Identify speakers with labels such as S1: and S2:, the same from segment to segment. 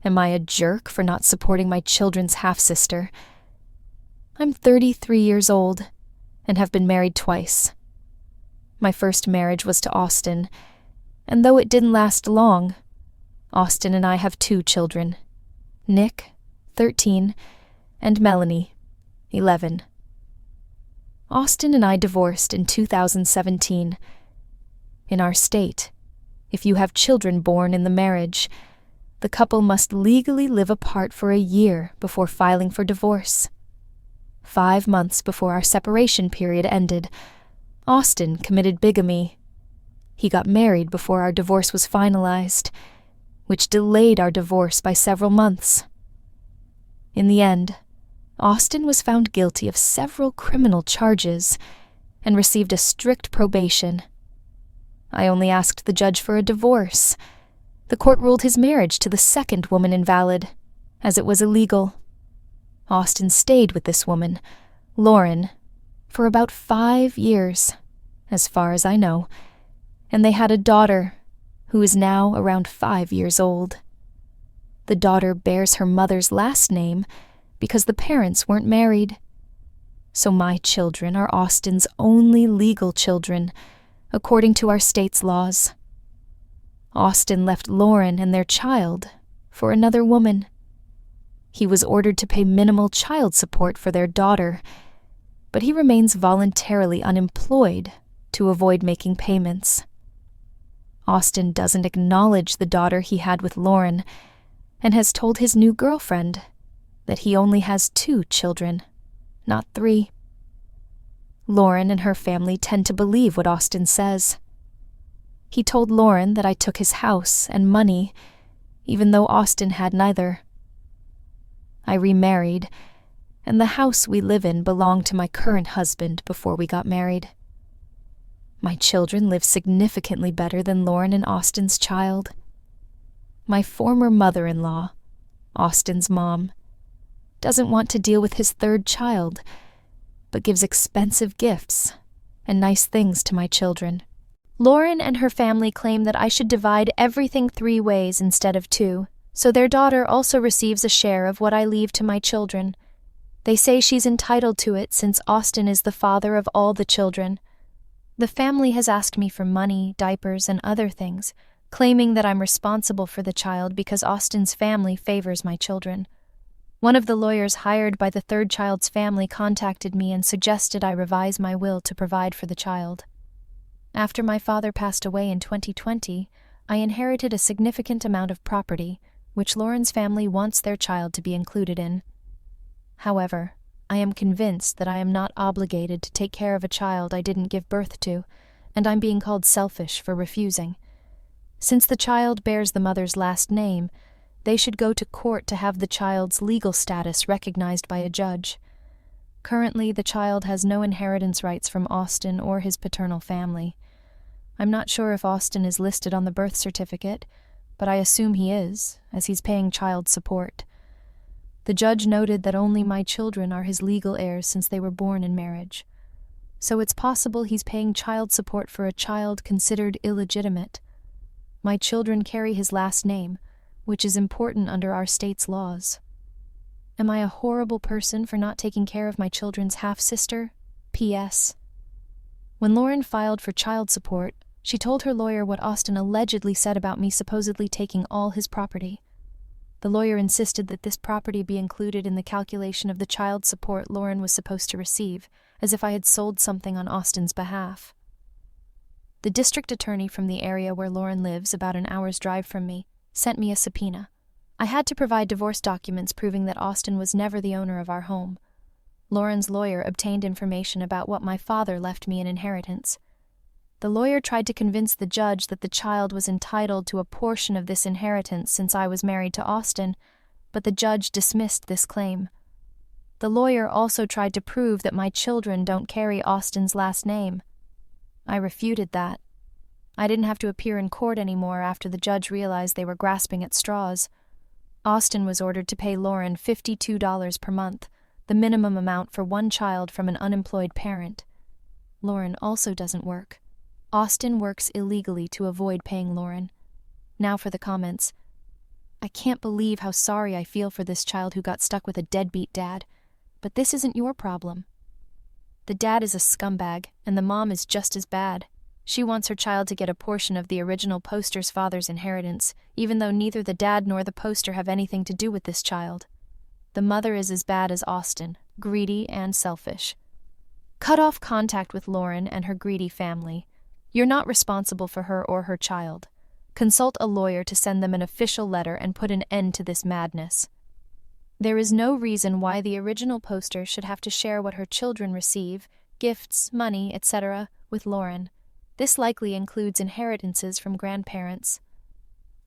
S1: Am I a jerk for not supporting my children's half-sister? I'm 33 years old and have been married twice. My first marriage was to Austin, and though it didn't last long, Austin and I have 2 children, Nick, 13, and Melanie, 11. Austin and I divorced in 2017. In our state, if you have children born in the marriage, the couple must legally live apart for a year before filing for divorce. 5 months before our separation period ended, Austin committed bigamy. He got married before our divorce was finalized, which delayed our divorce by several months. In the end, Austin was found guilty of several criminal charges and received a strict probation. I only asked the judge for a divorce. The court ruled his marriage to the second woman invalid, as it was illegal. Austin stayed with this woman, Lauren, for about 5 years, as far as I know, and they had a daughter who is now around 5 years old. The daughter bears her mother's last name because the parents weren't married. So my children are Austin's only legal children, according to our state's laws. Austin left Lauren and their child for another woman. He was ordered to pay minimal child support for their daughter, but he remains voluntarily unemployed to avoid making payments. Austin doesn't acknowledge the daughter he had with Lauren and has told his new girlfriend that he only has 2 children, not 3. Lauren and her family tend to believe what Austin says. He told Lauren that I took his house and money, even though Austin had neither. I remarried, and the house we live in belonged to my current husband before we got married. My children live significantly better than Lauren and Austin's child. My former mother-in-law, Austin's mom, doesn't want to deal with his 3rd child, but gives expensive gifts and nice things to my children. Lauren and her family claim that I should divide everything 3 ways instead of 2, so their daughter also receives a share of what I leave to my children. They say she's entitled to it since Austin is the father of all the children. The family has asked me for money, diapers, and other things, claiming that I'm responsible for the child because Austin's family favors my children. One of the lawyers hired by the 3rd child's family contacted me and suggested I revise my will to provide for the child. After my father passed away in 2020, I inherited a significant amount of property, which Lauren's family wants their child to be included in. However, I am convinced that I am not obligated to take care of a child I didn't give birth to, and I'm being called selfish for refusing. Since the child bears the mother's last name, they should go to court to have the child's legal status recognized by a judge. Currently, the child has no inheritance rights from Austin or his paternal family. I'm not sure if Austin is listed on the birth certificate, but I assume he is, as he's paying child support. The judge noted that only my children are his legal heirs since they were born in marriage. So it's possible he's paying child support for a child considered illegitimate. My children carry his last name, which is important under our state's laws. Am I a horrible person for not taking care of my children's half-sister? P.S. When Lauren filed for child support, she told her lawyer what Austin allegedly said about me supposedly taking all his property. The lawyer insisted that this property be included in the calculation of the child support Lauren was supposed to receive, as if I had sold something on Austin's behalf. The district attorney from the area where Lauren lives, about an hour's drive from me, sent me a subpoena. I had to provide divorce documents proving that Austin was never the owner of our home. Lauren's lawyer obtained information about what my father left me in inheritance. The lawyer tried to convince the judge that the child was entitled to a portion of this inheritance since I was married to Austin, but the judge dismissed this claim. The lawyer also tried to prove that my children don't carry Austin's last name. I refuted that. I didn't have to appear in court anymore after the judge realized they were grasping at straws. Austin was ordered to pay Lauren $52 per month, the minimum amount for one child from an unemployed parent. Lauren also doesn't work. Austin works illegally to avoid paying Lauren. Now for the comments. I can't believe how sorry I feel for this child who got stuck with a deadbeat dad. But this isn't your problem. The dad is a scumbag, and the mom is just as bad. She wants her child to get a portion of the original poster's father's inheritance, even though neither the dad nor the poster have anything to do with this child. The mother is as bad as Austin, greedy and selfish. Cut off contact with Lauren and her greedy family. You're not responsible for her or her child. Consult a lawyer to send them an official letter and put an end to this madness. There is no reason why the original poster should have to share what her children receive, gifts, money, etc., with Lauren. This likely includes inheritances from grandparents.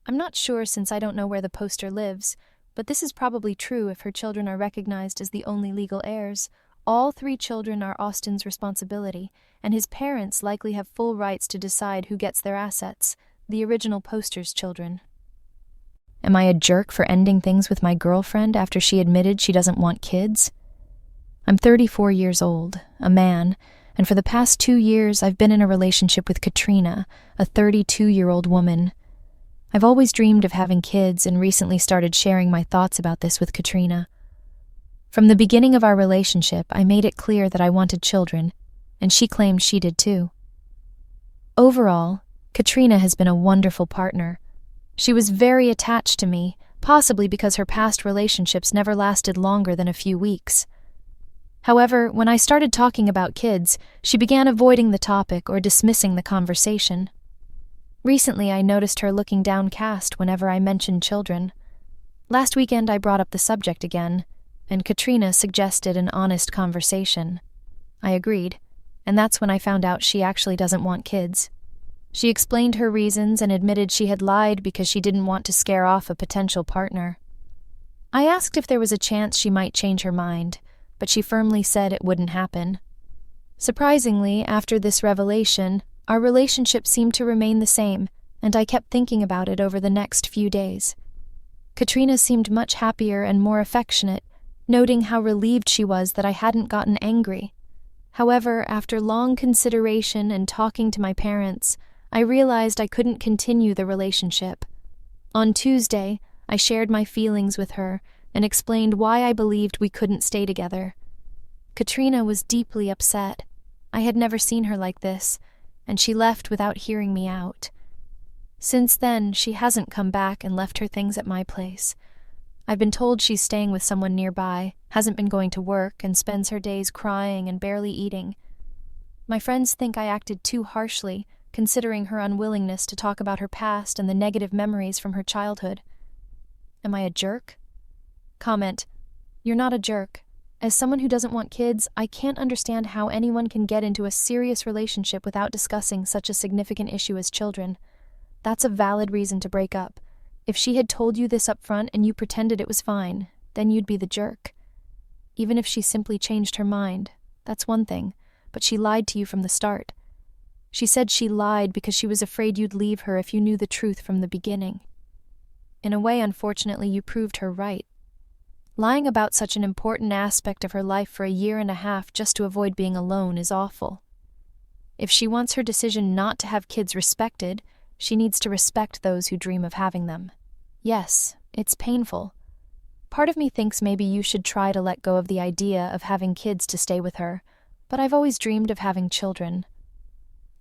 S1: I'm not sure since I don't know where the poster lives, but this is probably true if her children are recognized as the only legal heirs. All 3 children are Austin's responsibility, and his parents likely have full rights to decide who gets their assets, the original poster's children. Am I a jerk for ending things with my girlfriend after she admitted she doesn't want kids? I'm 34 years old, a man, and for the past 2 years I've been in a relationship with Katrina, a 32-year-old woman. I've always dreamed of having kids and recently started sharing my thoughts about this with Katrina. From the beginning of our relationship, I made it clear that I wanted children, and she claimed she did too. Overall, Katrina has been a wonderful partner. She was very attached to me, possibly because her past relationships never lasted longer than a few weeks. However, when I started talking about kids, she began avoiding the topic or dismissing the conversation. Recently, I noticed her looking downcast whenever I mentioned children. Last weekend, I brought up the subject again, and Katrina suggested an honest conversation. I agreed, and that's when I found out she actually doesn't want kids. She explained her reasons and admitted she had lied because she didn't want to scare off a potential partner. I asked if there was a chance she might change her mind, but she firmly said it wouldn't happen. Surprisingly, after this revelation, our relationship seemed to remain the same, and I kept thinking about it over the next few days. Katrina seemed much happier and more affectionate, noting how relieved she was that I hadn't gotten angry. However, after long consideration and talking to my parents, I realized I couldn't continue the relationship. On Tuesday, I shared my feelings with her and explained why I believed we couldn't stay together. Katrina was deeply upset. I had never seen her like this, and she left without hearing me out. Since then, she hasn't come back and left her things at my place. I've been told she's staying with someone nearby, hasn't been going to work, and spends her days crying and barely eating. My friends think I acted too harshly, considering her unwillingness to talk about her past and the negative memories from her childhood. Am I a jerk? Comment: You're not a jerk. As someone who doesn't want kids, I can't understand how anyone can get into a serious relationship without discussing such a significant issue as children. That's a valid reason to break up. If she had told you this up front and you pretended it was fine, then you'd be the jerk. Even if she simply changed her mind, that's one thing, but she lied to you from the start. She said she lied because she was afraid you'd leave her if you knew the truth from the beginning. In a way, unfortunately, you proved her right. Lying about such an important aspect of her life for 1.5 years just to avoid being alone is awful. If she wants her decision not to have kids respected, she needs to respect those who dream of having them. Yes, it's painful. Part of me thinks maybe you should try to let go of the idea of having kids to stay with her, but I've always dreamed of having children.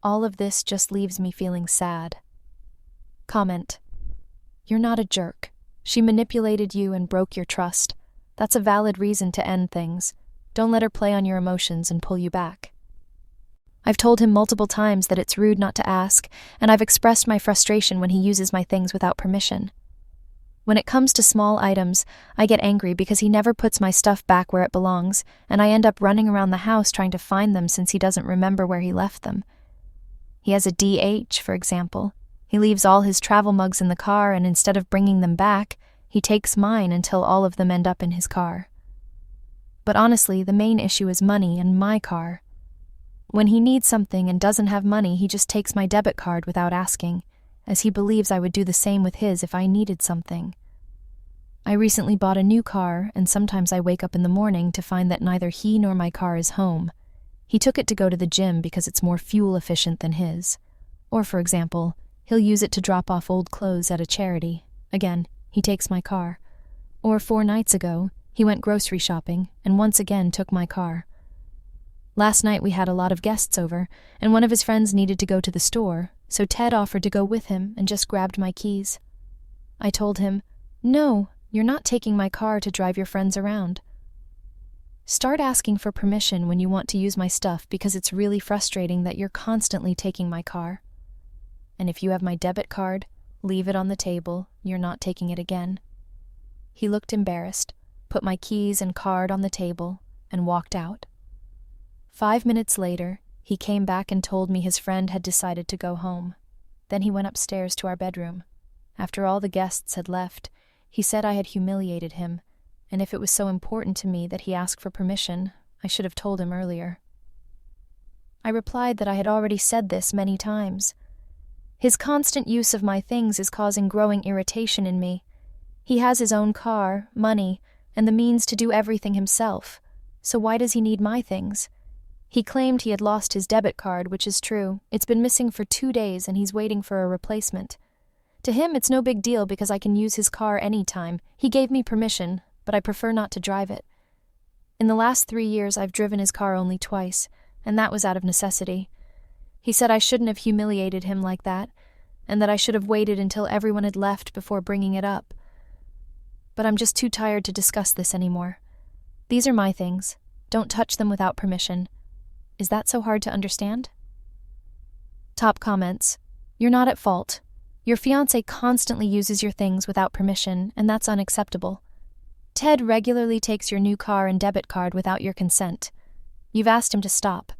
S1: All of this just leaves me feeling sad. Comment: You're not a jerk. She manipulated you and broke your trust. That's a valid reason to end things. Don't let her play on your emotions and pull you back. I've told him multiple times that it's rude not to ask, and I've expressed my frustration when he uses my things without permission. When it comes to small items, I get angry because he never puts my stuff back where it belongs, and I end up running around the house trying to find them since he doesn't remember where he left them. He has a DH, for example. He leaves all his travel mugs in the car, and instead of bringing them back, he takes mine until all of them end up in his car. But honestly, the main issue is money and my car. When he needs something and doesn't have money, he just takes my debit card without asking, as he believes I would do the same with his if I needed something. I recently bought a new car, and sometimes I wake up in the morning to find that neither he nor my car is home. He took it to go to the gym because it's more fuel efficient than his. Or, for example, he'll use it to drop off old clothes at a charity. Again, he he takes my car. Or 4 nights ago, he went grocery shopping and once again took my car. Last night we had a lot of guests over, and one of his friends needed to go to the store, so Ted offered to go with him and just grabbed my keys. I told him, "No, you're not taking my car to drive your friends around." Start asking for permission when you want to use my stuff, because it's really frustrating that you're constantly taking my car. And if you have my debit card, leave it on the table, you're not taking it again. He looked embarrassed, put my keys and card on the table, and walked out. 5 minutes later, he came back and told me his friend had decided to go home. Then he went upstairs to our bedroom. After all the guests had left, he said I had humiliated him, and if it was so important to me that he asked for permission, I should have told him earlier. I replied that I had already said this many times. His constant use of my things is causing growing irritation in me. He has his own car, money, and the means to do everything himself, so why does he need my things? He claimed he had lost his debit card, which is true. It's been missing for 2 days and he's waiting for a replacement. To him, it's no big deal because I can use his car anytime. He gave me permission, but I prefer not to drive it. In the last 3 years, I've driven his car only twice, and that was out of necessity. He said I shouldn't have humiliated him like that, and that I should have waited until everyone had left before bringing it up. But I'm just too tired to discuss this anymore. These are my things. Don't touch them without permission. Is that so hard to understand? Top comments. You're not at fault. Your fiancé constantly uses your things without permission, and that's unacceptable. Ted regularly takes your new car and debit card without your consent. You've asked him to stop,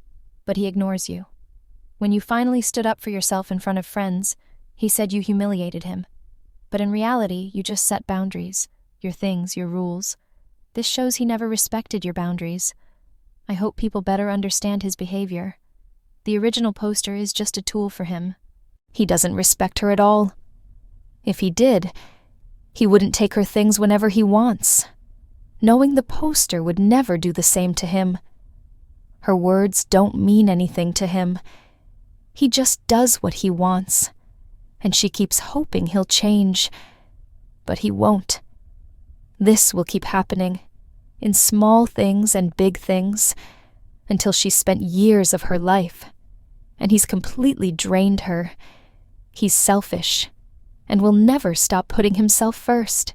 S1: but he ignores you. When you finally stood up for yourself in front of friends, he said you humiliated him. But in reality, you just set boundaries, your things, your rules. This shows he never respected your boundaries. I hope people better understand his behavior. The original poster is just a tool for him. He doesn't respect her at all. If he did, he wouldn't take her things whenever he wants. Knowing the poster would never do the same to him. Her words don't mean anything to him. He just does what he wants. And she keeps hoping he'll change. But he won't. This will keep happening, in small things and big things, until she's spent years of her life. And he's completely drained her. He's selfish, and will never stop putting himself first.